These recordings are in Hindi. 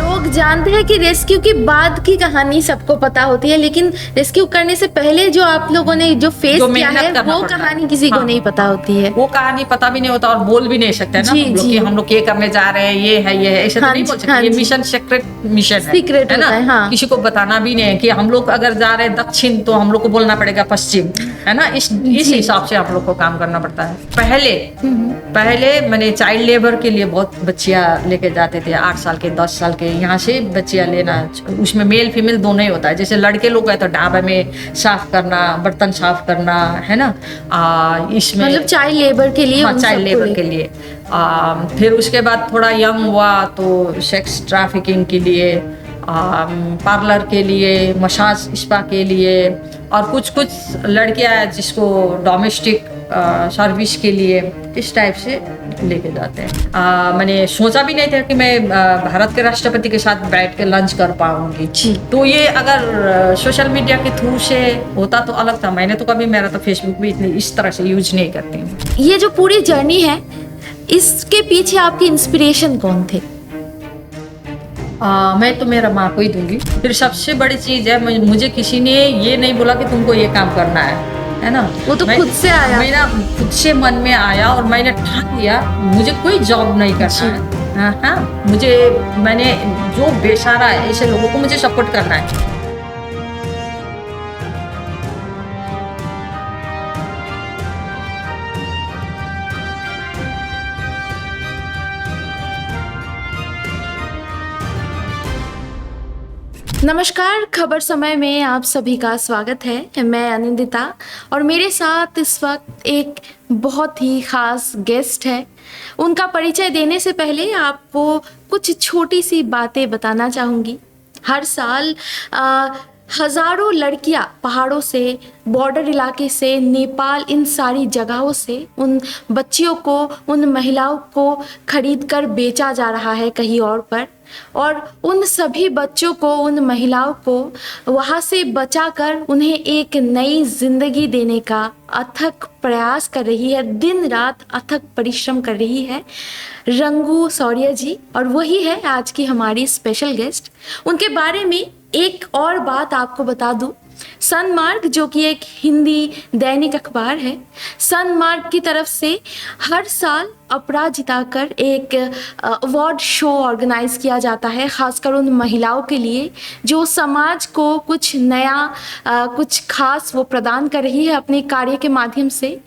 लोग जानते हैं कि रेस्क्यू की बाद की कहानी सबको पता होती है, लेकिन रेस्क्यू करने से पहले जो आप लोगों ने जो फेस जो किया मेहनत है करना वो पड़ता है। कहानी किसी को हाँ, नहीं पता होती है। वो कहानी पता भी नहीं होता और बोल भी नहीं सकते ना जी, हम लोग जी। कि हम लोग ये करने जा रहे हैं, ये है ऐसे तो हाँ नहीं जी, बोल सकते। हाँ ये जी। मिशन सीक्रेट मिशन सीक्रेट है ना। होता है, हाँ। किसी को बताना भी नहीं है कि हम लोग अगर जा रहे हैं दक्षिण तो हम लोग को बोलना पड़ेगा पश्चिम, है ना। इस जी। हिसाब से हम लोग को काम करना पड़ता है। हम्म। पहले मैंने चाइल्ड लेबर के लिए बहुत बच्चियां लेके जाते थे, 8 साल के 10 साल के, यहाँ से बच्चियां लेना। उसमें मेल फीमेल दोनों ही होता है। जैसे लड़के लोग गए तो ढाबे में साफ करना, बर्तन साफ करना, है ना। इसमें मतलब चाइल्ड लेबर के लिए, हाँ, उन चाइल्ड सबको लेबर के लिए। फिर उसके बाद थोड़ा यंग हुआ तो सेक्स ट्रैफिकिंग के लिए, पार्लर के लिए, मसाज स्पा के लिए, और कुछ कुछ लड़कियां जिसको डोमेस्टिक सर्विस के लिए इस टाइप से लेके जाते हैं। मैंने सोचा भी नहीं था कि मैं भारत के राष्ट्रपति के साथ बैठ के लंच कर पाऊंगी। जी। तो ये अगर सोशल मीडिया के थ्रू से होता तो अलग था। मैंने तो कभी, मेरा तो फेसबुक भी इतनी इस तरह से यूज नहीं करती हूँ। ये जो पूरी जर्नी है, इसके पीछे आपके इंस्पिरेशन कौन थे? मैं तो मेरा माँ को ही दूंगी। फिर सबसे बड़ी चीज है, मुझे किसी ने ये नहीं बोला कि तुमको ये काम करना है ना। वो तो खुद से आया। मेरा खुद से मन में आया और मैंने ठान लिया मुझे कोई जॉब नहीं करना है। हाँ, मैंने जो बेसहारा है ऐसे लोगों को मुझे सपोर्ट करना है। नमस्कार, खबर समय में आप सभी का स्वागत है। मैं आनंदिता और मेरे साथ इस वक्त एक बहुत ही ख़ास गेस्ट है। उनका परिचय देने से पहले आपको कुछ छोटी सी बातें बताना चाहूँगी। हर साल हज़ारों लड़कियां पहाड़ों से, बॉर्डर इलाके से, नेपाल, इन सारी जगहों से उन बच्चियों को, उन महिलाओं को खरीद कर बेचा जा रहा है कहीं और पर, और उन सभी बच्चों को, उन महिलाओं को वहाँ से बचाकर उन्हें एक नई जिंदगी देने का अथक प्रयास कर रही है। दिन रात अथक परिश्रम कर रही है रंगू शौर्य जी, और वही है आज की हमारी स्पेशल गेस्ट। उनके बारे में एक और बात आपको बता दूं, सनमार्ग जो कि एक हिंदी दैनिक अखबार है, सनमार्ग की तरफ से हर साल अपराजिता कर एक अवार्ड शो ऑर्गेनाइज किया जाता है, खासकर उन महिलाओं के लिए जो समाज को कुछ नया, कुछ खास वो प्रदान कर रही है अपने कार्य के माध्यम से।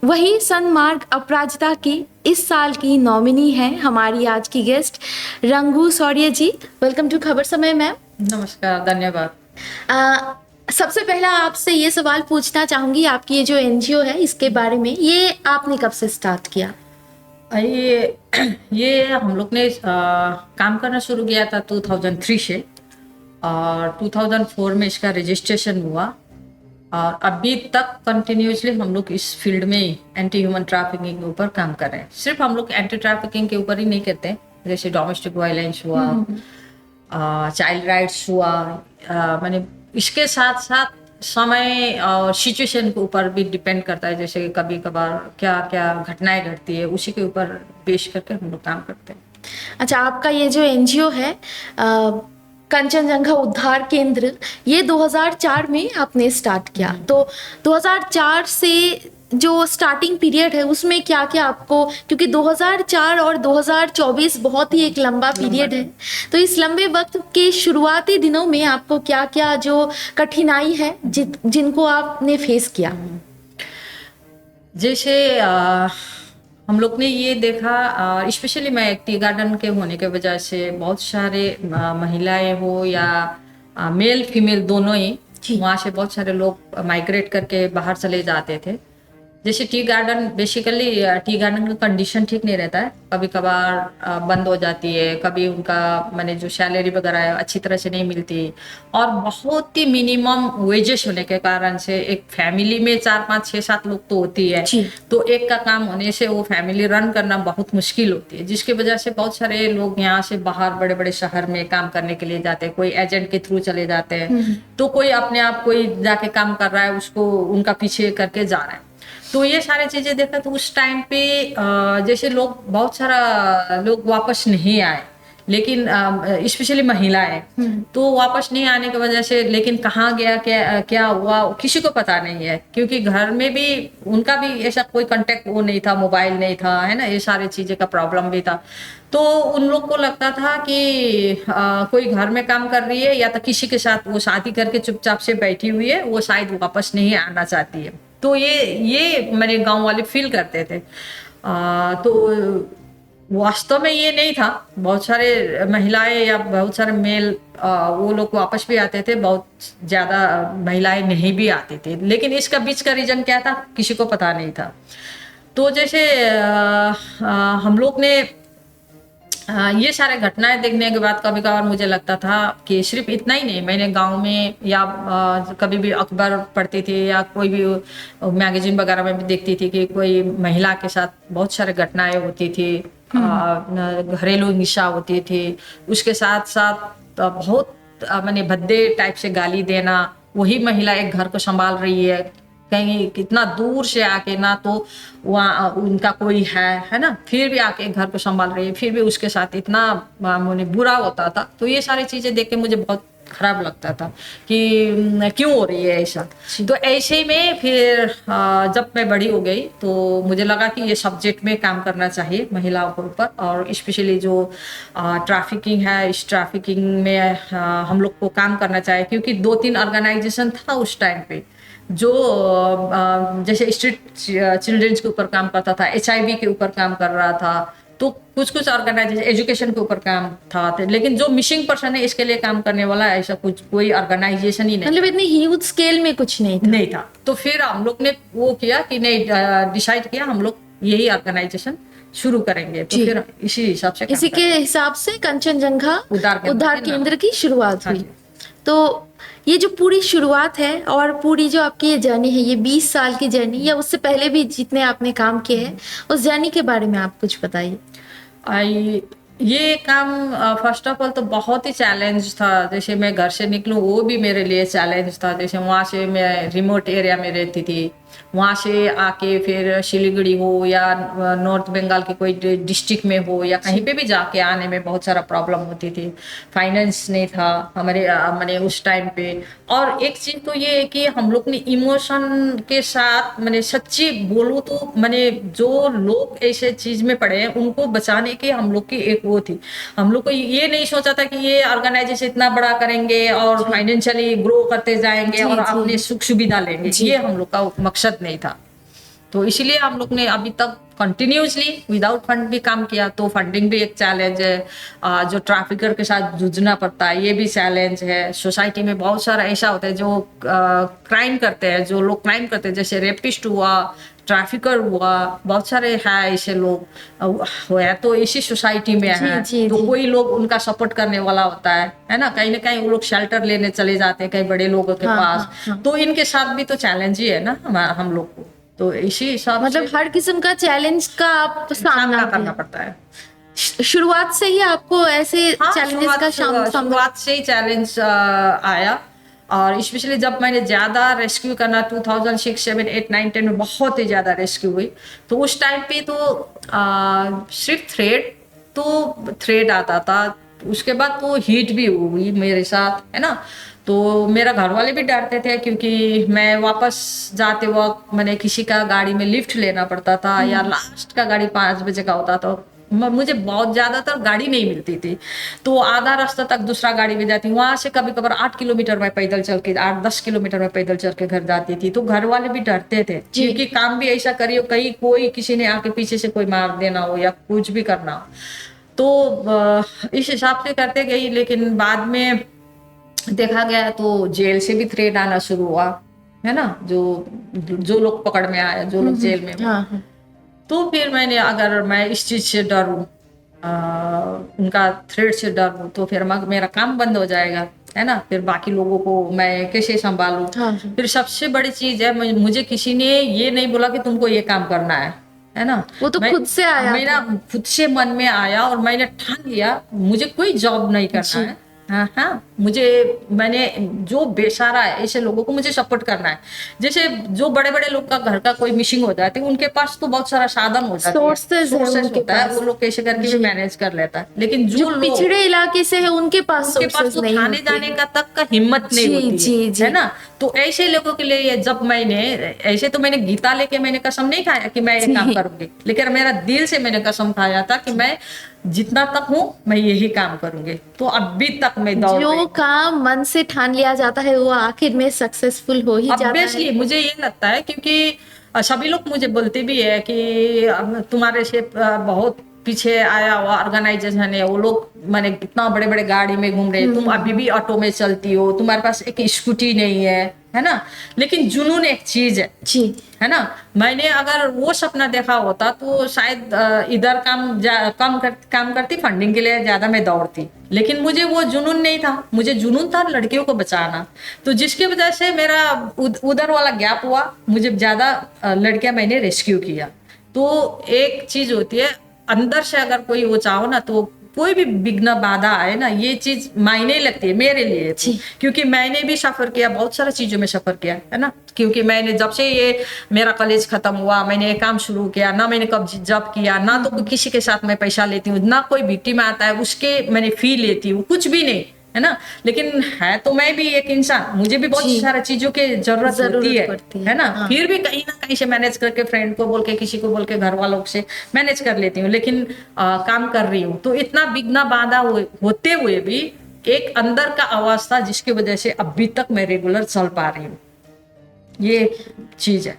वही सनमार्ग अपराजिता की इस साल की नॉमिनी है हमारी आज की guest Rangu Shaurya ji. Welcome to Khabar Samay ma'am. नमस्कार, धन्यवाद। सबसे पहला आपसे ये सवाल पूछना चाहूँगी, आपकी ये जो एनजीओ है इसके बारे में, ये आपने कब से स्टार्ट किया? ये हम लोग ने काम करना शुरू किया था 2003 से, और 2004 में इसका रजिस्ट्रेशन हुआ, और अभी तक कंटिन्यूसली हम लोग इस फील्ड में ही एंटी ह्यूमन ट्रैफिकिंग के ऊपर काम कर रहे हैं। सिर्फ हम लोग एंटी ट्रैफिकिंग के ऊपर ही नहीं करते, जैसे डोमेस्टिक वायलेंस हुआ, चाइल्ड राइट्स हुआ, मैंने इसके साथ साथ समय और सिचुएशन के ऊपर भी डिपेंड करता है। जैसे कभी कभार क्या क्या घटनाएं घटती है उसी के ऊपर पेश करके हम लोग काम करते हैं। अच्छा, आपका ये जो एनजीओ है कंचनजंगा उद्धार केंद्र, ये 2004 में आपने स्टार्ट किया, तो 2004 से जो स्टार्टिंग पीरियड है उसमें क्या क्या आपको, क्योंकि 2004 और 2024 बहुत ही एक लंबा पीरियड है, तो इस लंबे वक्त के शुरुआती दिनों में आपको क्या क्या जो कठिनाई है जिनको आपने फेस किया? जैसे हम लोग ने ये देखा, स्पेशली मैं एक टी गार्डन के होने के वजह से बहुत सारे महिलाएं हो या मेल फीमेल दोनों ही, वहाँ से बहुत सारे लोग माइग्रेट करके बाहर चले जाते थे। जैसे tea garden, basically tea garden का कंडीशन ठीक नहीं रहता है, कभी कभार बंद हो जाती है, कभी उनका मैंने जो सैलरी वगैरह है अच्छी तरह से नहीं मिलती, और बहुत ही मिनिमम वेजेस होने के कारण से एक फैमिली में 4 5 6 7 लोग तो होती है, तो एक का काम होने से वो फैमिली रन करना बहुत मुश्किल होती है, जिसकी वजह से बहुत सारे लोग यहाँ से बाहर बड़े बड़े शहर में काम करने के लिए जाते हैं। कोई एजेंट के थ्रू चले जाते हैं, तो कोई अपने आप कोई जाके काम कर रहा है, उसको उनका पीछे करके जा रहा है। तो ये सारी चीजें देखा, तो उस टाइम पे जैसे लोग, बहुत सारा लोग वापस नहीं आए, लेकिन स्पेशली महिलाएं तो वापस नहीं आने की वजह से, लेकिन कहाँ गया, क्या क्या हुआ किसी को पता नहीं है, क्योंकि घर में भी उनका भी ऐसा कोई कांटेक्ट वो नहीं था, मोबाइल नहीं था, है ना, ये सारी चीजें का प्रॉब्लम भी था। तो उन लोग को लगता था कि कोई घर में काम कर रही है या तो किसी के साथ वो शादी करके चुपचाप से बैठी हुई है, वो शायद वापस नहीं आना चाहती है। तो ये मेरे गांव वाले फील करते थे। तो वास्तव में ये नहीं था। बहुत सारे महिलाएं या बहुत सारे मेल वो लोग वापस भी आते थे, बहुत ज्यादा महिलाएं नहीं भी आती थी, लेकिन इसका बीच का रीजन क्या था किसी को पता नहीं था। तो जैसे हम लोग ने ये सारे घटनाएं देखने के बाद कभी कभार मुझे लगता था कि सिर्फ इतना ही नहीं, मैंने गांव में या कभी भी अखबार पढ़ती थी या कोई भी मैगजीन वगैरह में भी देखती थी कि कोई महिला के साथ बहुत सारे घटनाएं होती थी, घरेलू हिंसा होती थी, उसके साथ साथ बहुत मैंने भद्दे टाइप से गाली देना। वही महिला एक घर को संभाल रही है, कहीं कितना दूर से आके, ना तो वहाँ उनका कोई है ना, फिर भी आके घर को संभाल रही है, फिर भी उसके साथ इतना मुझे बुरा होता था। तो ये सारी चीजें देख के मुझे बहुत खराब लगता था कि क्यों हो रही है ऐसा। तो ऐसे ही में फिर जब मैं बड़ी हो गई तो मुझे लगा कि ये सब्जेक्ट में काम करना चाहिए महिलाओं के ऊपर, और स्पेशली जो ट्रैफिकिंग है, इस ट्रैफिकिंग में हम लोग को काम करना चाहिए, क्योंकि 2-3 ऑर्गेनाइजेशन था उस टाइम पे जो जैसे स्ट्रीट चिल्ड्रंस के ऊपर काम करता था, HIV के ऊपर काम कर रहा था, तो कुछ ऑर्गेनाइजेशन एजुकेशन के ऊपर काम था, लेकिन जो मिसिंग पर्सन है इसके लिए काम करने वाला ऐसा कुछ कोई ऑर्गेनाइजेशन ही नहीं, मतलब इतनी ह्यूज स्केल में कुछ नहीं था। तो फिर हम लोग ने वो किया कि नहीं, डिसाइड किया हम लोग यही ऑर्गेनाइजेशन शुरू करेंगे। तो फिर इसी हिसाब से कंचनजंगा उद्धार केंद्र की शुरुआत हुई। तो ये जो पूरी शुरुआत है और पूरी जो आपकी ये जर्नी है, ये 20 साल की जर्नी या उससे पहले भी जितने आपने काम किए हैं, उस जर्नी के बारे में आप कुछ बताइए। ये काम फर्स्ट ऑफ ऑल तो बहुत ही चैलेंज था। जैसे मैं घर से निकलूं वो भी मेरे लिए चैलेंज था। जैसे वहाँ से मैं रिमोट एरिया में रहती थी, वहाँ से आके फिर सिलीगुड़ी हो या नॉर्थ बंगाल के कोई डिस्ट्रिक्ट में हो या कहीं पे भी जाके आने में बहुत सारा प्रॉब्लम होती थी। फाइनेंस नहीं था हमारे मैंने उस टाइम पे। और एक चीज तो ये है कि हम लोग ने इमोशन के साथ, मैंने सच्ची बोलूँ तो मैंने जो लोग ऐसे चीज में पड़े हैं उनको बचाने की हम लोग की एक वो थी। हम लोग को ये नहीं सोचा था कि ये ऑर्गेनाइजेशन इतना बड़ा करेंगे और फाइनेंशियली ग्रो करते जाएंगे और अपने सुख सुविधा लेंगे, ये हम लोग का मकसद नहीं था। तो इसीलिए हम लोग ने अभी तक कंटिन्यूसली विदाउट फंड भी काम किया। तो फंडिंग भी एक चैलेंज है, जो ट्रैफिकर के साथ जूझना पड़ता है ये भी चैलेंज है। सोसाइटी में बहुत सारा ऐसा होता है जो क्राइम करते हैं, जो लोग क्राइम करते हैं, जैसे रेपिस्ट हुआ, ट्रैफिकर हुआ, बहुत सारे हैं ऐसे लोग है। तो इसी सोसाइटी में है तो कोई लोग उनका सपोर्ट करने वाला होता है ना कहीं वो लोग शेल्टर लेने चले जाते हैं कई बड़े लोगों के पास। तो इनके साथ भी तो चैलेंज ही है ना हम लोग को। तो इसी हिसाब मतलब हर किस्म का चैलेंज का आप सामना करना पड़ता है। शुरुआत से ही आपको ऐसे चैलेंजेस का शुरुआत से ही चैलेंज आया। और स्पेशली जब मैंने ज़्यादा रेस्क्यू करना 2006, 7, 8, 9, 10 में बहुत ही ज़्यादा रेस्क्यू हुई। तो उस टाइम पे तो सिर्फ थ्रेड आता था, उसके बाद तो हिट भी हुई मेरे साथ, है ना। तो मेरा घर वाले भी डरते थे क्योंकि मैं वापस जाते वक्त मैंने किसी का गाड़ी में लिफ्ट लेना पड़ता था या लास्ट का गाड़ी 5 बजे का होता था। मुझे बहुत ज़्यादातर गाड़ी नहीं मिलती थी, तो आधा रास्ता तक दूसरा गाड़ी में जाती, वहां से कभी कभार 8 किलोमीटर में पैदल चल के 8-10 किलोमीटर में पैदल चल के घर जाती थी। तो घर वाले भी डरते थे क्योंकि काम भी ऐसा करियो कहीं कोई किसी ने आके पीछे से कोई मार देना हो या कुछ भी करना हो। तो इस हिसाब से करते गई, लेकिन बाद में देखा गया तो जेल से भी थ्रेड आना शुरू हुआ, है ना। जो लोग पकड़ में आए, जो लोग जेल में तो फिर मैंने अगर मैं इस चीज से डरूं, उनका थ्रेड से डरूं, तो फिर मेरा काम बंद हो जाएगा, है ना। फिर बाकी लोगों को मैं कैसे संभालूं। फिर सबसे बड़ी चीज है, मुझे किसी ने ये नहीं बोला कि तुमको ये काम करना है ना। वो तो खुद से आया, मेरा खुद से मन में आया और मैंने ठान लिया मुझे कोई जॉब नहीं करना हाँ हाँ, मैंने जो बेसहारा है ऐसे लोगों को मुझे सपोर्ट करना है। जैसे जो बड़े बड़े लोग का घर का कोई मिसिंग हो जाती है, उनके पास तो बहुत सारा साधन हो जाती है, Sources है उनके होता है, पास। वो लोग कैसे करके भी जी। मैनेज कर लेता है। लेकिन जो जो लोग पिछड़े इलाके से है उनके पास उनके पास सोर्सेज तो नहीं थाने होते जाने हैं। का तक का हिम्मत नहीं जी, होती जी, जी। है ना। तो ऐसे लोगों के लिए ये जब मैंने ऐसे तो मैंने गीता लेके मैंने कसम नहीं खाया कि मैं ये जी। काम करूंगी, लेकिन मेरा दिल से मैंने कसम खाया था कि मैं जितना तक हूँ मैं यही काम करूंगी। तो अभी तक मैं दौड़ रही जो हूँ। काम मन से ठान लिया जाता है वो आखिर में सक्सेसफुल हो ही जाता ऑब्वियसली है। मुझे ये लगता है, क्योंकि सभी लोग मुझे बोलते भी है कि तुम्हारे से बहुत पीछे आया हुआ ऑर्गेनाइजेशन है, वो लोग मैंने कितना बड़े बड़े गाड़ी में घूम रहे, तुम अभी भी ऑटो में चलती हो, तुम्हारे पास एक स्कूटी नहीं है ना। लेकिन जुनून एक चीज जी। है ना। मैंने अगर वो सपना देखा होता तो शायद इधर काम करती, फंडिंग के लिए ज्यादा मैं दौड़ती। लेकिन मुझे वो जुनून नहीं था, मुझे जुनून था लड़कियों को बचाना। तो जिसकी वजह से मेरा उधर वाला गैप हुआ, मुझे ज्यादा लड़कियां मैंने रेस्क्यू किया। तो एक चीज होती है, अंदर से अगर कोई वो चाहो ना, तो कोई भी विघ्न बाधा आए ना, ये चीज मायने लगती है मेरे लिए तो। क्योंकि मैंने भी सफर किया, बहुत सारा चीजों में सफर किया है ना। क्योंकि मैंने जब से ये मेरा कॉलेज खत्म हुआ, मैंने ये काम शुरू किया ना, मैंने कब जॉब किया ना, तो किसी के साथ मैं पैसा लेती हूँ ना, कोई विक्टिम आता है उसके मैंने फी लेती हूँ, कुछ भी नहीं है ना। लेकिन है तो मैं भी एक इंसान, मुझे भी बहुत सारा चीजों की जरूरत होती है ना। हाँ। फिर भी कहीं ना कहीं से मैनेज करके, फ्रेंड को बोल के, किसी को बोल के, घर वालों से मैनेज कर लेती हूँ। लेकिन काम कर रही हूँ तो इतना विघ्न बाधा होते हुए भी एक अंदर का आवाज था जिसकी वजह से अभी तक मैं रेगुलर चल पा रही हूँ। ये चीज है।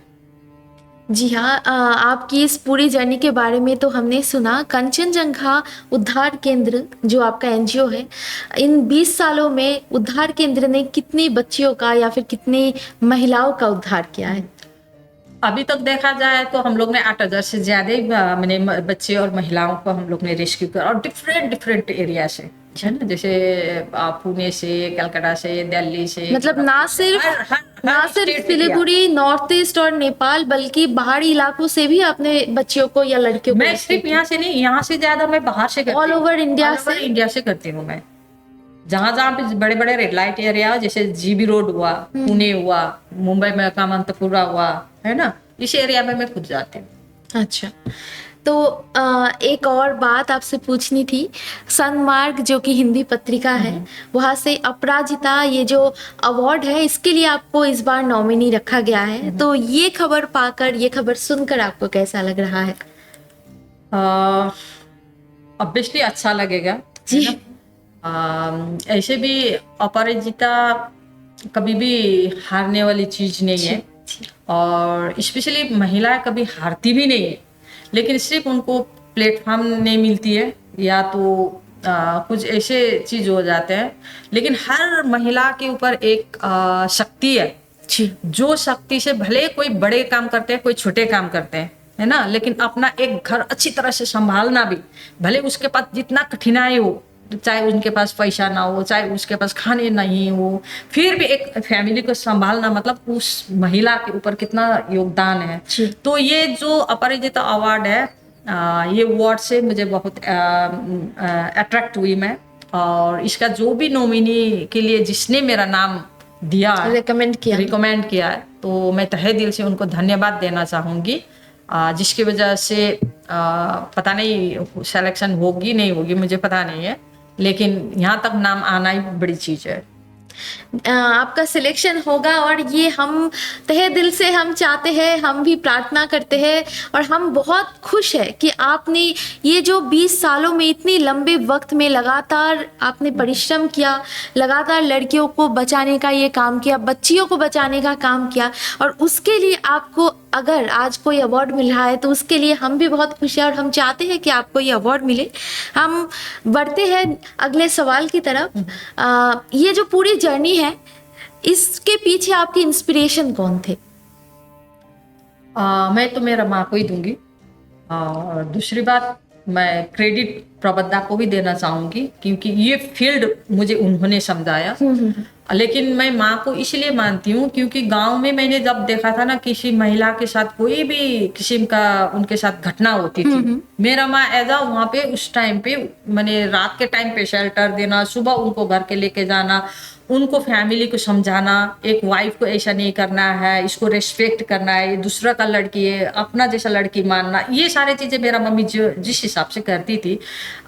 जी हाँ, आपकी इस पूरी जर्नी के बारे में तो हमने सुना। कंचनजंगा उद्धार केंद्र जो आपका एनजीओ है, इन 20 सालों में उद्धार केंद्र ने कितनी बच्चियों का या फिर कितनी महिलाओं का उद्धार किया है? अभी तक देखा जाए तो हम लोग ने 8,000 से ज्यादा ही मैंने बच्चे और महिलाओं को हम लोग ने रेस्क्यू किया, और डिफरेंट एरिया से, है ना। जैसे पुणे से, कलकत्ता से, दिल्ली से, मतलब ना सिर्फ state से सिलीगुड़ी, नॉर्थ ईस्ट और नेपाल, बल्कि बाहरी इलाकों से भी अपने बच्चियों को या लड़कियों को मैं सिर्फ यहाँ से नहीं, यहाँ से ज्यादा मैं बाहर से करती ऑल हूँ। Over India All over India से करती हूँ मैं। जहाँ जहाँ पे बड़े बड़े रेड लाइट एरिया, जैसे जीबी रोड हुआ, पुणे हुआ, मुंबई में कामंतपुरा हुआ, है ना, इस एरिया में मैं खुद जाती हूँ। अच्छा, तो एक और बात आपसे पूछनी थी। सन्मार्ग जो कि हिंदी पत्रिका है, वहाँ से अपराजिता ये जो अवार्ड है, इसके लिए आपको इस बार नॉमिनी रखा गया है। तो ये खबर पाकर, ये खबर सुनकर आपको कैसा लग रहा है? ऑब्वियसली अच्छा लगेगा जी। ऐसे भी अपराजिता कभी भी हारने वाली चीज नहीं है, और स्पेशली महिलाएं कभी हारती भी नहीं है। लेकिन सिर्फ उनको प्लेटफॉर्म नहीं मिलती है, या तो कुछ ऐसे चीज हो जाते हैं। लेकिन हर महिला के ऊपर एक शक्ति है, जो शक्ति से भले कोई बड़े काम करते हैं, कोई छोटे काम करते हैं, है ना, लेकिन अपना एक घर अच्छी तरह से संभालना भी, भले उसके पास जितना कठिनाई हो, चाहे उनके पास पैसा ना हो, चाहे उसके पास खाने नहीं हो, फिर भी एक फैमिली को संभालना, मतलब उस महिला के ऊपर कितना योगदान है। तो ये जो अपराजिता अवार्ड है, ये अवार्ड से मुझे बहुत अट्रैक्ट हुई मैं। और इसका जो भी नॉमिनी के लिए जिसने मेरा नाम दिया, रिकमेंड किया है, तो मैं तहे दिल से उनको धन्यवाद देना चाहूँगी। जिसकी वजह से पता नहीं सिलेक्शन होगी नहीं होगी, मुझे पता नहीं है, लेकिन यहाँ तक नाम आना ही बड़ी चीज है। आपका सिलेक्शन होगा, और ये हम तहे दिल से हम चाहते हैं, हम भी प्रार्थना करते हैं, और हम बहुत खुश है कि आपने ये जो 20 सालों में इतनी लंबे वक्त में लगातार आपने परिश्रम किया, लगातार लड़कियों को बचाने का ये काम किया, बच्चियों को बचाने का काम किया, और उसके लिए आपको अगर आज कोई अवार्ड मिल रहा है तो उसके लिए हम भी बहुत खुश हैं, और हम चाहते हैं कि आपको ये अवार्ड मिले। हम बढ़ते हैं अगले सवाल की तरफ। ये जो पूरी जर्नी है, इसके पीछे आपकी इंस्पिरेशन कौन थे? मैं तो मेरा माँ को ही दूंगी। और दूसरी बात, मैं क्रेडिट प्रबद्धा को भी देना चाहूंगी, क्योंकि ये फील्ड मुझे उन्होंने समझाया। लेकिन मैं माँ को इसलिए मानती हूँ क्योंकि गांव में मैंने जब देखा था ना, किसी महिला के साथ कोई भी किस्म का उनके साथ घटना होती थी, मेरा माँ एजा वहाँ पे उस टाइम पे मैंने रात के टाइम पे शेल्टर देना, सुबह उनको घर के लेके जाना, उनको फैमिली को समझाना, एक वाइफ को ऐसा नहीं करना है, इसको रेस्पेक्ट करना है, ये दूसरा का लड़की है, अपना जैसा लड़की मानना, ये सारी चीजें मेरा मम्मी जो जिस हिसाब से करती थी,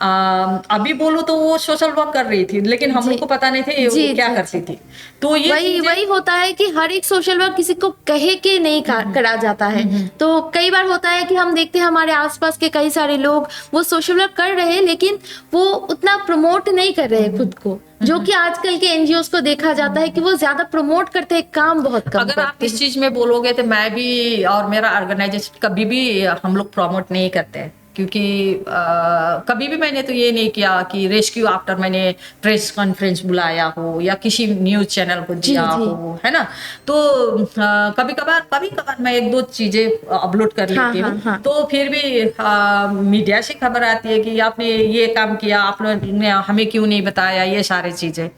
अभी बोलूं तो वो सोशल वर्क कर रही थी, लेकिन हम लोग को पता नहीं थे वो क्या करती थी। तो ये वही होता है कि हर एक सोशल वर्क किसी को कहे के नहीं करा जाता है। तो कई बार होता है कि हम देखते हैं हमारे आसपास के कई सारे लोग वो सोशल वर्क कर रहे हैं, लेकिन वो उतना प्रमोट नहीं कर रहे हैं खुद को, जो कि आजकल के एनजीओस को देखा जाता है कि वो ज्यादा प्रमोट करते हैं, काम बहुत कम अगर आप इस चीज में बोलोगे तो मैं भी और मेरा ऑर्गेनाइजेशन कभी भी हम लोग प्रमोट नहीं करते हैं, क्योंकि कभी भी मैंने तो ये नहीं किया कि रेस्क्यू आफ्टर मैंने प्रेस कॉन्फ्रेंस बुलाया हो या किसी न्यूज चैनल को दिया हो, है ना। तो कभी कभार मैं एक दो चीजें अपलोड कर लेती हूँ, तो फिर भी मीडिया से खबर आती है कि आपने ये काम किया, आप लोगों ने हमें क्यों नहीं बताया, ये सारी चीजें।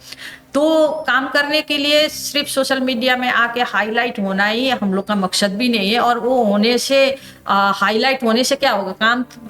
तो काम करने के लिए सिर्फ सोशल मीडिया में आके हाईलाइट होना ही हम लोग का मकसद भी नहीं है, और वो होने से हाईलाइट होने से क्या होगा,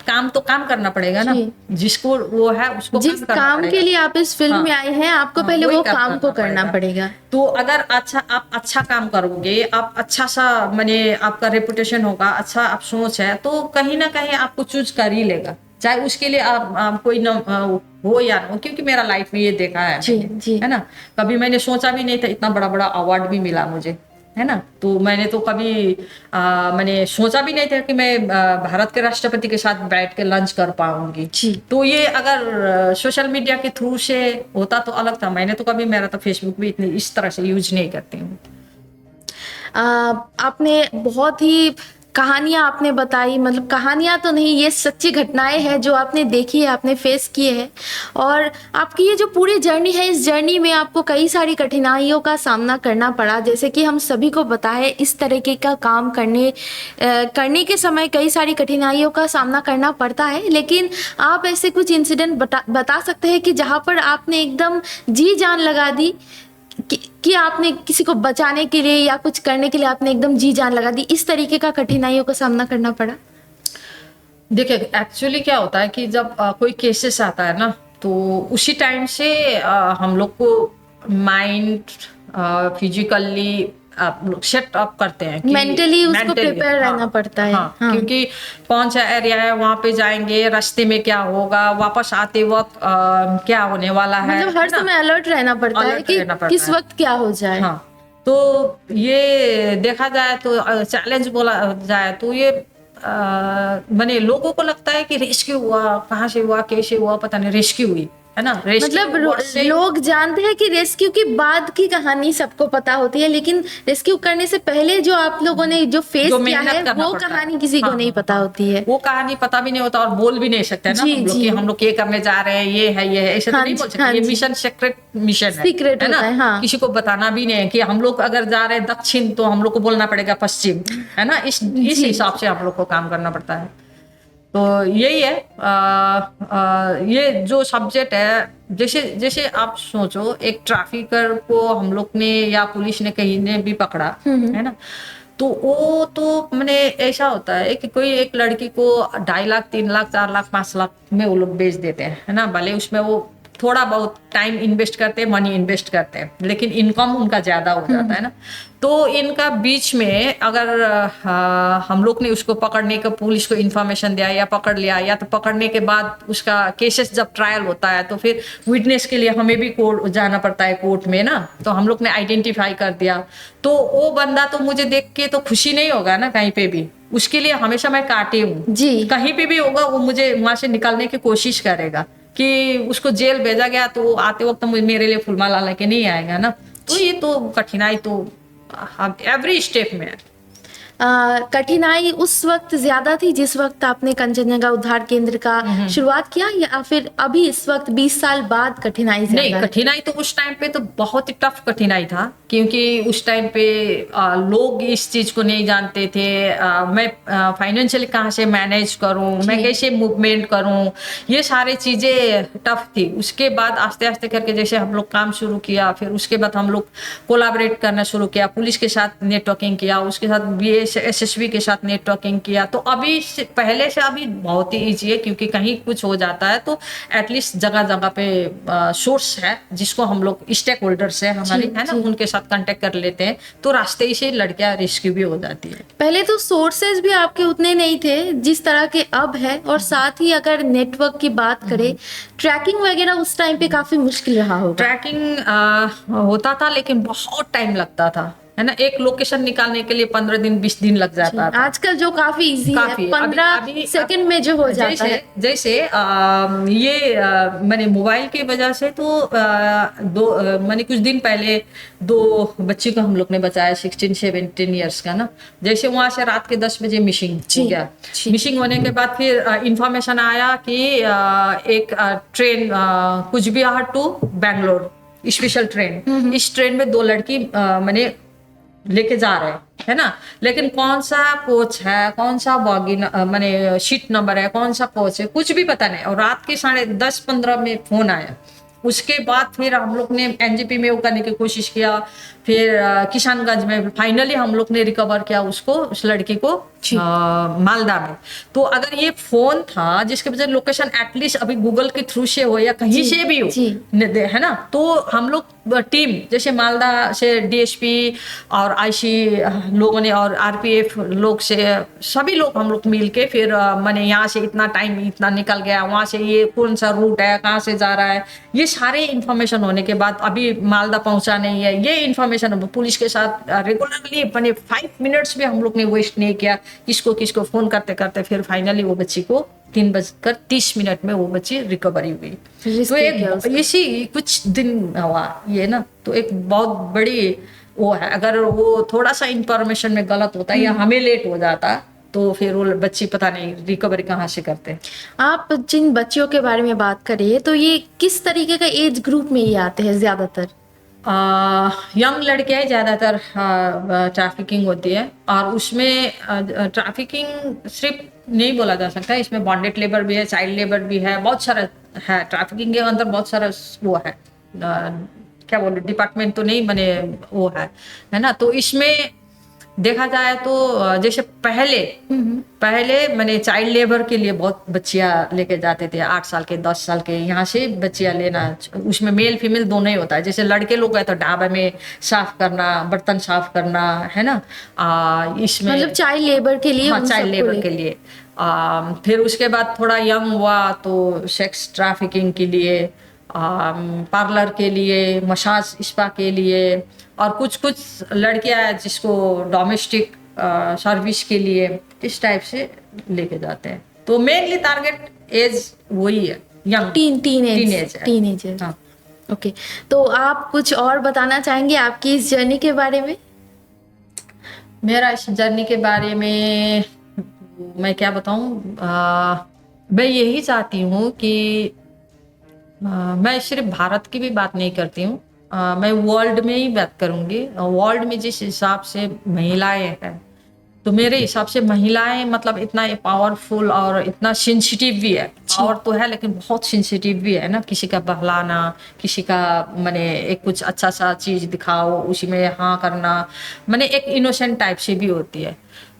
काम तो काम करना पड़ेगा ना, जिसको वो है उसको जिस काम के लिए आप इस फिल्म में आए हैं, आपको पहले वो काम को करना पड़ेगा। तो अगर आप अच्छा काम करोगे, आप अच्छा सा माने आपका रेपुटेशन होगा, अच्छा आप सोच है, तो कहीं ना कहीं आपको चूज कर ही लेगा, चाहे उसके लिए आप कोई न हो या ना हो, क्योंकि मेरा लाइफ में ये देखा है जी। है ना। कभी मैंने सोचा भी नहीं था इतना बड़ा बड़ा अवार्ड भी मिला मुझे, है ना। तो मैंने तो कभी मैंने सोचा भी नहीं था कि मैं भारत के राष्ट्रपति के साथ बैठ के लंच कर पाऊंगी। तो ये अगर सोशल मीडिया के थ्रू से होता तो अलग था। मैंने तो कभी, मेरा तो फेसबुक भी इतनी इस तरह से यूज नहीं करती हूँ। आपने बहुत ही कहानियां आपने बताई, मतलब कहानियां तो नहीं, ये सच्ची घटनाएं हैं जो आपने देखी है, आपने फेस किए हैं। और आपकी ये जो पूरी जर्नी है, इस जर्नी में आपको कई सारी कठिनाइयों का सामना करना पड़ा, जैसे कि हम सभी को पता है इस तरीके का काम करने के समय कई सारी कठिनाइयों का सामना करना पड़ता है। लेकिन आप ऐसे कुछ इंसिडेंट बता सकते हैं कि जहाँ पर आपने एकदम जी जान लगा दी कि आपने किसी को बचाने के लिए या कुछ करने के लिए आपने एकदम जी जान लगा दी, इस तरीके का कठिनाइयों का सामना करना पड़ा? देखिए, एक्चुअली क्या होता है कि जब कोई केसेस आता है ना, तो उसी टाइम से हम लोग को माइंड फिजिकली आप लोग सेट अप करते हैं, मेंटली उसको प्रिपेयर रहना पड़ता है। हाँ। क्योंकि कौन सा एरिया है, वहां पे जाएंगे, रास्ते में क्या होगा, वापस आते वक्त क्या होने वाला है, मतलब हर समय अलर्ट रहना पड़ता है कि किस वक्त क्या हो जाए। हाँ, तो ये देखा जाए तो चैलेंज बोला जाए तो ये मैंने लोगों को लगता है कि रेस्क्यू हुआ, कहाँ से हुआ, कैसे हुआ, पता नहीं, रेस्क्यू हुई, है ना। मतलब लोग जानते हैं कि रेस्क्यू की बाद की कहानी सबको पता होती है, लेकिन रेस्क्यू करने से पहले जो आप लोगों ने जो फेस किया है, वो कहानी किसी को नहीं पता होती है। वो कहानी पता भी नहीं होता और बोल भी नहीं सकते ना हम लोग कि हम लोग ये करने जा रहे हैं, ये है ऐसा तो नहीं बोल सकते। ये मिशन सीक्रेट मिशन है ना, किसी को बताना भी नहीं है। कि हम लोग अगर जा रहे हैं दक्षिण, तो हम लोग को बोलना पड़ेगा पश्चिम, है ना। इस हिसाब से हम लोग को काम करना पड़ता है। तो यही है ये जो सब्जेक्ट है, जैसे आप सोचो, एक ट्रैफिकर को हम लोग ने या पुलिस ने कहीं ने भी पकड़ा, है ना, तो वो तो मैंने ऐसा होता है कि कोई एक लड़की को 2.5 लाख 3 लाख 4 लाख 5 लाख में वो लोग बेच देते हैं, है ना। भले उसमें वो थोड़ा बहुत टाइम इन्वेस्ट करते हैं, मनी इन्वेस्ट करते हैं, लेकिन इनकम उनका ज्यादा हो जाता है ना। तो इनका बीच में अगर हम लोग ने उसको पकड़ने का पुलिस को इन्फॉर्मेशन दिया या पकड़ लिया, या तो पकड़ने के बाद उसका केसेस जब ट्रायल होता है तो फिर विटनेस के लिए हमें भी कोर्ट जाना पड़ता है, कोर्ट में ना। तो हम लोग ने आइडेंटिफाई कर दिया, तो वो बंदा तो मुझे देख के तो खुशी नहीं होगा ना कहीं पे भी, उसके लिए हमेशा मैं काटी हूँ जी। कहीं पे भी होगा वो मुझे वहां से निकालने की कोशिश करेगा कि उसको जेल भेजा गया तो आते वक्त तो मेरे लिए फुलमाला लेके नहीं आएगा ना। तो ये तो कठिनाई तो एवरी स्टेप में है। कठिनाई उस वक्त ज्यादा थी जिस वक्त आपने कंचनजंगा उद्धार केंद्र का शुरुआत किया, या फिर अभी इस वक्त 20 साल बाद कठिनाई नहीं, ज्यादा है? कठिनाई तो उस टाइम पे तो बहुत ही टफ कठिनाई था, क्योंकि उस टाइम पे लोग इस चीज को नहीं जानते थे। मैं फाइनेंशियली कहाँ से मैनेज करूं, मैं कैसे मूवमेंट करूं, ये सारी चीजें टफ थी। उसके बाद आस्ते आस्ते करके जैसे हम लोग काम शुरू किया, फिर उसके बाद हम लोग कोलैबोरेट करना शुरू किया, पुलिस के साथ नेटवर्किंग किया, उसके साथ BSSB के साथ नेटवर्किंग किया। तो अभी पहले से अभी बहुत ही ईजी है, क्योंकि कहीं कुछ हो जाता है तो एटलीस्ट जगह जगह पे सोर्स है जिसको हम लोग स्टेक होल्डर्स है हमारे, है ना, उनके साथ कांटेक्ट कर लेते हैं, तो रास्ते से लड़कियां रेस्क्यू भी हो जाती है। पहले तो सोर्सेज भी आपके उतने नहीं थे जिस तरह के अब है, और साथ ही अगर नेटवर्क की बात करें, ट्रैकिंग वगैरह उस टाइम पे काफी मुश्किल रहा होगा। ट्रैकिंग होता था लेकिन बहुत टाइम लगता था, है ना, एक लोकेशन निकालने के लिए 15 दिन 20 दिन लग जाता था। आजकल जो काफी इजी है, 15 सेकंड में जो हो जाता है। जैसे ये मैंने मोबाइल की वजह से तो मैंने कुछ दिन पहले 2 बच्ची को हम लोग ने बचाया, 16-17 ईयर्स का ना। जैसे वहां से रात के 10 बजे मिसिंग हो गया। मिसिंग होने के बाद फिर इंफॉर्मेशन आया कि एक train Cooch Behar to Bangalore special train, इस ट्रेन में 2 लड़की मैंने लेके जा रहे हैं, है ना, लेकिन कौन सा कोच है, कौन सा बॉगी माने सीट नंबर है, कौन सा कोच है, कुछ भी पता नहीं। और रात के 10:30 में फोन आया। उसके बाद फिर हम लोग ने NGP में वो करने की कोशिश किया, फिर किशनगंज में फाइनली हम लोग ने रिकवर किया उसको, उस लड़की को मालदा में। तो अगर ये फोन था जिसके वजह लोकेशन एटलीस्ट अभी गूगल के थ्रू से हो या कहीं से भी हो, है ना, तो हम लोग टीम जैसे मालदा से DSP और IC लोगों ने और RPF लोग से सभी लोग हम लोग मिल के फिर मैंने यहाँ से इतना टाइम इतना निकल गया, वहां से ये कौन सा रूट है, कहाँ से जा रहा है, ये सारे इंफॉर्मेशन होने के बाद अभी मालदा पहुंचा नहीं है, ये इंफॉर्मेशन पुलिस के साथ रेगुलरली मैंने 5 मिनट्स भी हम लोग ने वेस्ट नहीं किया, किसको फोन करते करते फिर फाइनली वो बच्ची को 3:30 में वो बच्ची रिकवरी हुई। तो एक इसी कुछ दिन हुआ ये ना, तो एक बहुत बड़ी वो है। अगर वो थोड़ा सा इंफॉर्मेशन में गलत होता या हमें लेट हो जाता तो फिर वो बच्ची पता नहीं रिकवरी कहाँ से करते। आप जिन बच्चियों के बारे में बात करिए तो ये किस तरीके का एज ग्रुप में ये आते हैं? ज्यादातर यंग लड़कियां ज़्यादातर ट्रैफिकिंग होती है, और उसमें ट्रैफिकिंग सिर्फ नहीं बोला जा सकता, इसमें बॉन्डेड लेबर भी है, चाइल्ड लेबर भी है, बहुत सारा है। ट्रैफिकिंग के अंदर बहुत सारा वो है, क्या बोलूं, डिपार्टमेंट तो नहीं बने वो है ना। तो इसमें देखा जाए तो जैसे पहले मैंने चाइल्ड लेबर के लिए बहुत बच्चियां लेके जाते थे, 8 साल के 10 साल के, यहाँ से बच्चियां लेना। उसमें मेल फीमेल दोनों ही होता है। जैसे लड़के लोग गए तो ढाबा में साफ करना, बर्तन साफ करना, है ना, इसमें मतलब चाइल्ड लेबर के लिए। हाँ, चाइल्ड लेबर के लिए। फिर उसके बाद थोड़ा यंग हुआ तो सेक्स ट्रैफिकिंग के लिए, पार्लर के लिए, मसाज स्पा के लिए, और कुछ लड़कियां हैं जिसको डोमेस्टिक सर्विस के लिए इस टाइप से लेके जाते हैं। तो मेनली टारगेट एज वही है, यंग टीनेज है। हाँ। ओके, तो आप कुछ और बताना चाहेंगे आपकी इस जर्नी के बारे में? मेरा इस जर्नी के बारे में मैं क्या बताऊं, मैं यही चाहती हूँ कि मैं सिर्फ भारत की भी बात नहीं करती हूँ, मैं वर्ल्ड में ही बात करूंगी। वर्ल्ड में जिस हिसाब से महिलाएं हैं, तो मेरे हिसाब से महिलाएं मतलब इतना पावरफुल और इतना सेंसिटिव भी है। पावर तो है लेकिन बहुत सेंसिटिव भी है ना। किसी का बहलाना, किसी का माने एक कुछ अच्छा सा चीज दिखाओ उसी में हाँ करना, माने एक इनोसेंट टाइप से भी होती है।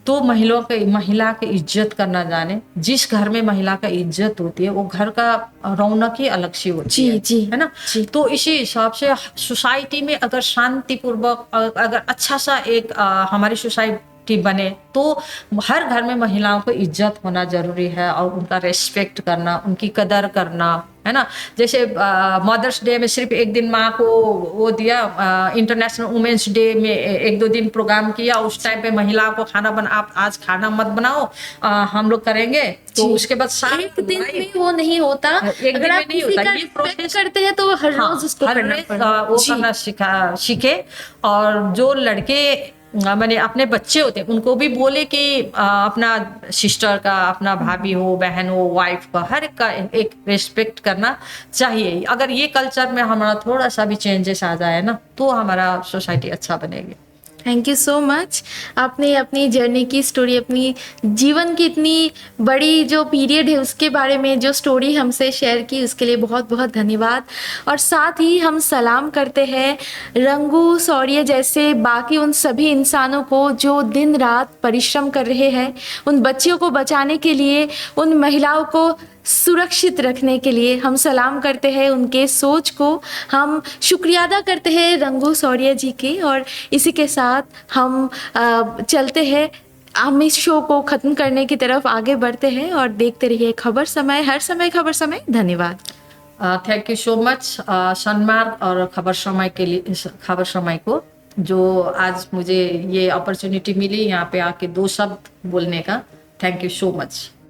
तो महिला की इज्जत करना जाने, जिस घर में महिला का इज्जत होती है वो घर का रौनक ही अलग सी होती है ना। तो इसी हिसाब से सोसाइटी में अगर शांतिपूर्वक अगर अच्छा सा एक हमारी सोसाइटी बने तो हर घर में महिलाओं को इज्जत होना जरूरी है, और उनका रेस्पेक्ट करना, उनकी कदर करना, है ना। जैसे मदर्स डे में सिर्फ एक दिन माँ को वो दिया, इंटरनेशनल वुमेन्स डे में 1-2 दिन प्रोग्राम किया, उस टाइम पे महिलाओं को खाना आप आज खाना मत बनाओ, हम लोग करेंगे। तो उसके बाद एक दिन में वो नहीं होता, अगर आप किसी का रिस्पेक्ट करते हैं तो हर रोज उसको करना वो करना सीखे। और जो लड़के मैंने अपने बच्चे होते हैं उनको भी बोले कि अपना सिस्टर का, अपना भाभी हो, बहन हो, वाइफ का, हर एक का एक रिस्पेक्ट करना चाहिए। अगर ये कल्चर में हमारा थोड़ा सा भी चेंजेस आ जाए ना, तो हमारा सोसाइटी अच्छा बनेगी। Thank you so much. आपने अपनी जर्नी की स्टोरी, अपनी जीवन की इतनी बड़ी जो पीरियड है उसके बारे में जो स्टोरी हमसे शेयर की, उसके लिए बहुत बहुत धन्यवाद। और साथ ही हम सलाम करते हैं रंगू शौर्य जैसे बाकी उन सभी इंसानों को जो दिन रात परिश्रम कर रहे हैं, उन बच्चियों को बचाने के लिए, उन महिलाओं को सुरक्षित रखने के लिए हम सलाम करते हैं उनके सोच को। हम शुक्रिया अदा करते हैं रंगू शौर्य जी के। और इसी के साथ हम चलते हैं, हम इस शो को ख़त्म करने की तरफ आगे बढ़ते हैं। और देखते रहिए खबर समय, हर समय खबर समय। धन्यवाद। Thank you so much Sanmarg और खबर समय के लिए, खबर समय को जो आज मुझे ये अपॉर्चुनिटी मिली यहाँ पे आके 2 शब्द बोलने का। Thank you so much.